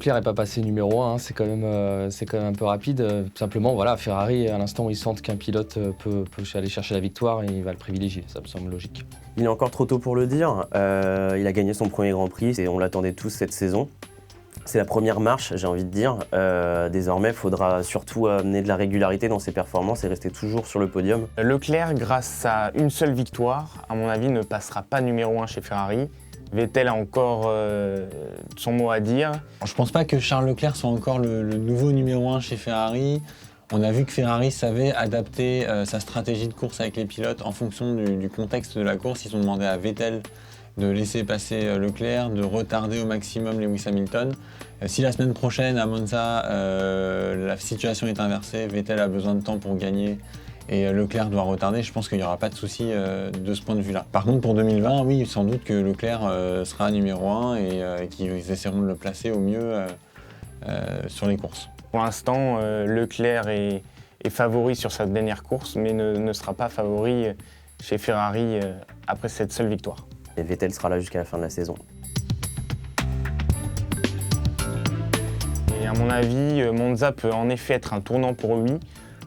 Leclerc n'est pas passé numéro 1, c'est quand même un peu rapide. Tout simplement, voilà, Ferrari, à l'instant où ils sentent qu'un pilote peut aller chercher la victoire, il va le privilégier, ça me semble logique. Il est encore trop tôt pour le dire. Il a gagné son premier Grand Prix et on l'attendait tous cette saison. C'est la première marche, j'ai envie de dire. Désormais, il faudra surtout amener de la régularité dans ses performances et rester toujours sur le podium. Leclerc, grâce à une seule victoire, à mon avis, ne passera pas numéro 1 chez Ferrari. Vettel a encore son mot à dire. Je pense pas que Charles Leclerc soit encore le nouveau numéro 1 chez Ferrari. On a vu que Ferrari savait adapter sa stratégie de course avec les pilotes en fonction du contexte de la course. Ils ont demandé à Vettel de laisser passer Leclerc, de retarder au maximum Lewis Hamilton. Si la semaine prochaine à Monza, la situation est inversée, Vettel a besoin de temps pour gagner et Leclerc doit retarder, je pense qu'il n'y aura pas de souci de ce point de vue-là. Par contre, pour 2020, oui, sans doute que Leclerc sera numéro 1 et qu'ils essaieront de le placer au mieux sur les courses. Pour l'instant, Leclerc est favori sur sa dernière course, mais ne sera pas favori chez Ferrari après cette seule victoire. Et Vettel sera là jusqu'à la fin de la saison. Et à mon avis, Monza peut en effet être un tournant pour lui,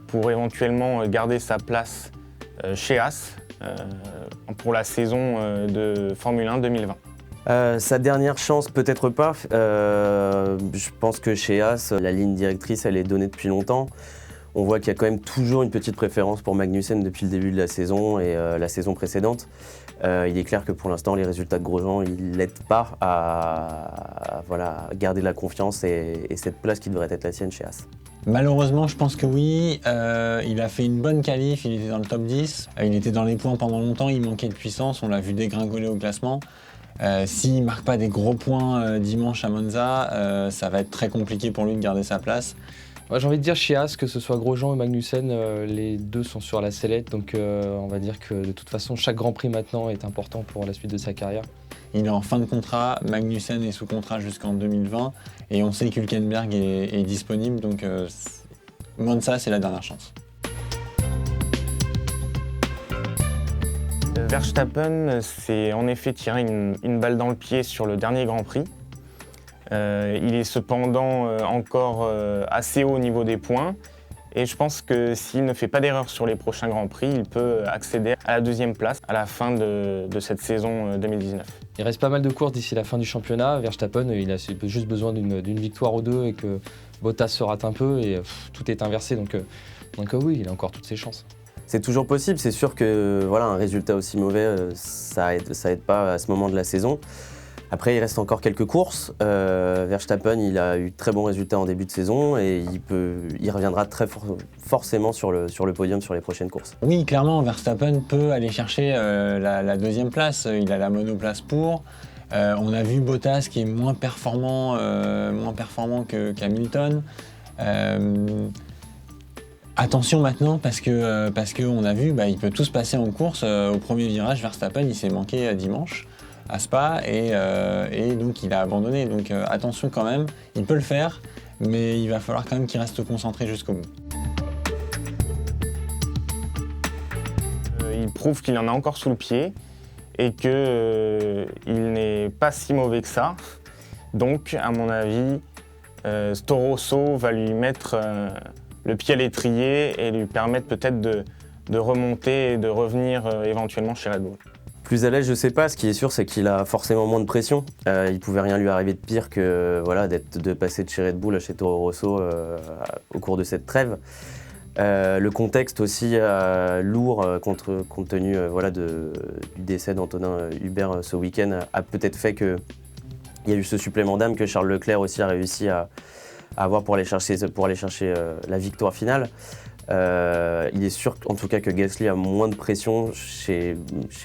pour éventuellement garder sa place chez Haas pour la saison de Formule 1 2020. Sa dernière chance, peut-être pas. Je pense que chez Haas, la ligne directrice, elle est donnée depuis longtemps. On voit qu'il y a quand même toujours une petite préférence pour Magnussen depuis le début de la saison et la saison précédente. Il est clair que pour l'instant, les résultats de Grosjean, ils l'aident pas à garder la confiance et cette place qui devrait être la sienne chez Haas. Malheureusement, je pense que oui. Il a fait une bonne qualif, il était dans le top 10. Il était dans les points pendant longtemps, il manquait de puissance, on l'a vu dégringoler au classement. S'il ne marque pas des gros points dimanche à Monza, ça va être très compliqué pour lui de garder sa place. Ouais, j'ai envie de dire chez Haas, que ce soit Grosjean et Magnussen, les deux sont sur la sellette, donc on va dire que de toute façon chaque Grand Prix maintenant est important pour la suite de sa carrière. Il est en fin de contrat, Magnussen est sous contrat jusqu'en 2020 et on sait qu'Hülkenberg est disponible, donc Monza c'est la dernière chance. Verstappen s'est en effet tiré une balle dans le pied sur le dernier Grand Prix. Il est cependant encore assez haut au niveau des points et je pense que s'il ne fait pas d'erreur sur les prochains Grands Prix, il peut accéder à la deuxième place à la fin de cette saison 2019. Il reste pas mal de courses d'ici la fin du championnat. Verstappen, il a juste besoin d'une victoire ou deux et que Bottas se rate un peu et tout est inversé, donc oui, il a encore toutes ses chances. C'est toujours possible, c'est sûr que un résultat aussi mauvais, ça aide pas à ce moment de la saison. Après, il reste encore quelques courses. Verstappen, il a eu de très bons résultats en début de saison et il reviendra forcément sur le podium sur les prochaines courses. Oui, clairement, Verstappen peut aller chercher la deuxième place. Il a la monoplace pour. On a vu Bottas qui est moins performant qu'Hamilton. Attention maintenant parce qu'on a vu, il peut tout se passer en course. Au premier virage, Verstappen, il s'est manqué dimanche à Spa et donc il a abandonné. Donc attention quand même, il peut le faire, mais il va falloir quand même qu'il reste concentré jusqu'au bout. Il prouve qu'il en a encore sous le pied et qu'il n'est pas si mauvais que ça. Donc à mon avis, Toro Rosso va lui mettre le pied à l'étrier et lui permettre peut-être de remonter et de revenir éventuellement chez Red Bull. Plus à l'aise, je sais pas. Ce qui est sûr, c'est qu'il a forcément moins de pression. Il pouvait rien lui arriver de pire que de passer de chez Red Bull à chez Toro Rosso au cours de cette trêve. Le contexte aussi lourd, compte tenu du décès d'Antonin Hubert ce week-end, a peut-être fait qu'il y a eu ce supplément d'âme que Charles Leclerc aussi a réussi à avoir pour aller chercher la victoire finale. Il est sûr en tout cas que Gasly a moins de pression chez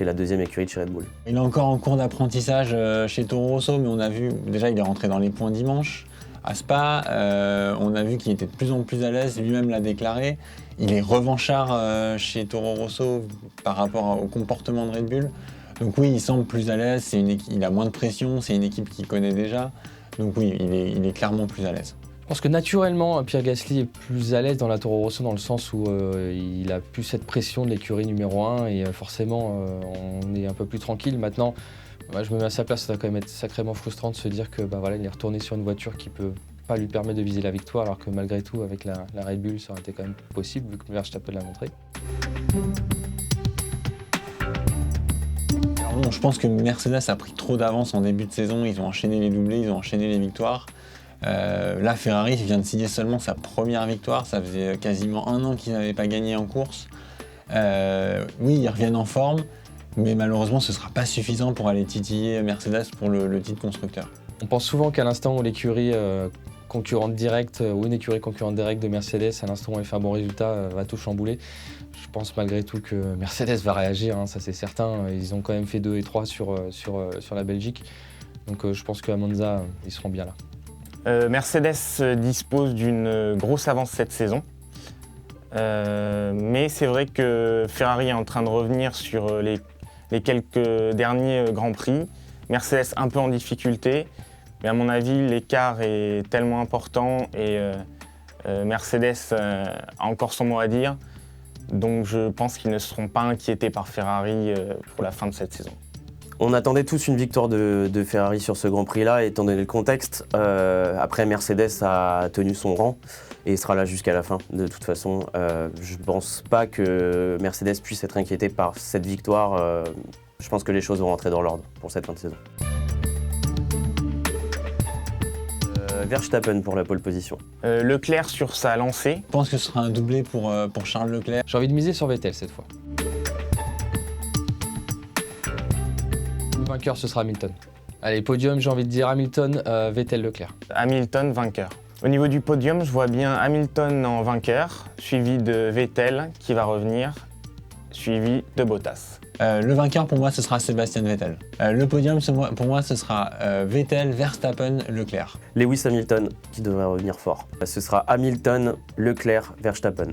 la deuxième écurie de chez Red Bull. Il est encore en cours d'apprentissage chez Toro Rosso, mais on a vu, déjà il est rentré dans les points dimanche à Spa, on a vu qu'il était de plus en plus à l'aise, lui-même l'a déclaré. Il est revanchard chez Toro Rosso par rapport au comportement de Red Bull. Donc oui, il semble plus à l'aise, il a moins de pression, c'est une équipe qu'il connaît déjà. Donc oui, il est clairement plus à l'aise. Je pense que naturellement, Pierre Gasly est plus à l'aise dans la Toro Rosso dans le sens où il a plus cette pression de l'écurie numéro 1 et forcément on est un peu plus tranquille. Maintenant, Je me mets à sa place, ça doit quand même être sacrément frustrant de se dire que voilà, il est retourné sur une voiture qui peut pas lui permettre de viser la victoire, alors que malgré tout, avec la Red Bull, ça aurait été quand même possible, vu que Verstappen l'a montré. Alors bon, je pense que Mercedes a pris trop d'avance en début de saison, ils ont enchaîné les doublés, ils ont enchaîné les victoires. Là, Ferrari vient de signer seulement sa première victoire, ça faisait quasiment 1 an qu'ils n'avaient pas gagné en course. Oui, ils reviennent en forme, mais malheureusement, ce ne sera pas suffisant pour aller titiller Mercedes pour le titre constructeur. On pense souvent qu'à l'instant où l'écurie concurrente directe ou une écurie concurrente directe de Mercedes, à l'instant où elle fait un bon résultat, va tout chambouler. Je pense malgré tout que Mercedes va réagir, ça c'est certain. Ils ont quand même fait 2 et 3 sur la Belgique. Donc je pense qu'à Monza, ils seront bien là. Mercedes dispose d'une grosse avance cette saison. Mais c'est vrai que Ferrari est en train de revenir sur les quelques derniers Grands Prix. Mercedes un peu en difficulté, mais à mon avis l'écart est tellement important et Mercedes a encore son mot à dire. Donc je pense qu'ils ne seront pas inquiétés par Ferrari pour la fin de cette saison. On attendait tous une victoire de Ferrari sur ce Grand Prix-là, étant donné le contexte. Après, Mercedes a tenu son rang et sera là jusqu'à la fin. De toute façon, je ne pense pas que Mercedes puisse être inquiété par cette victoire. Je pense que les choses vont rentrer dans l'ordre pour cette fin de saison. Verstappen pour la pole position. Leclerc sur sa lancée. Je pense que ce sera un doublé pour Charles Leclerc. J'ai envie de miser sur Vettel cette fois. Le vainqueur, ce sera Hamilton. Allez, podium, j'ai envie de dire Hamilton, Vettel, Leclerc. Hamilton vainqueur. Au niveau du podium, je vois bien Hamilton en vainqueur, suivi de Vettel qui va revenir, suivi de Bottas. Le vainqueur pour moi ce sera Sébastien Vettel. Le podium pour moi ce sera Vettel, Verstappen, Leclerc. Lewis Hamilton qui devrait revenir fort. Ce sera Hamilton, Leclerc, Verstappen.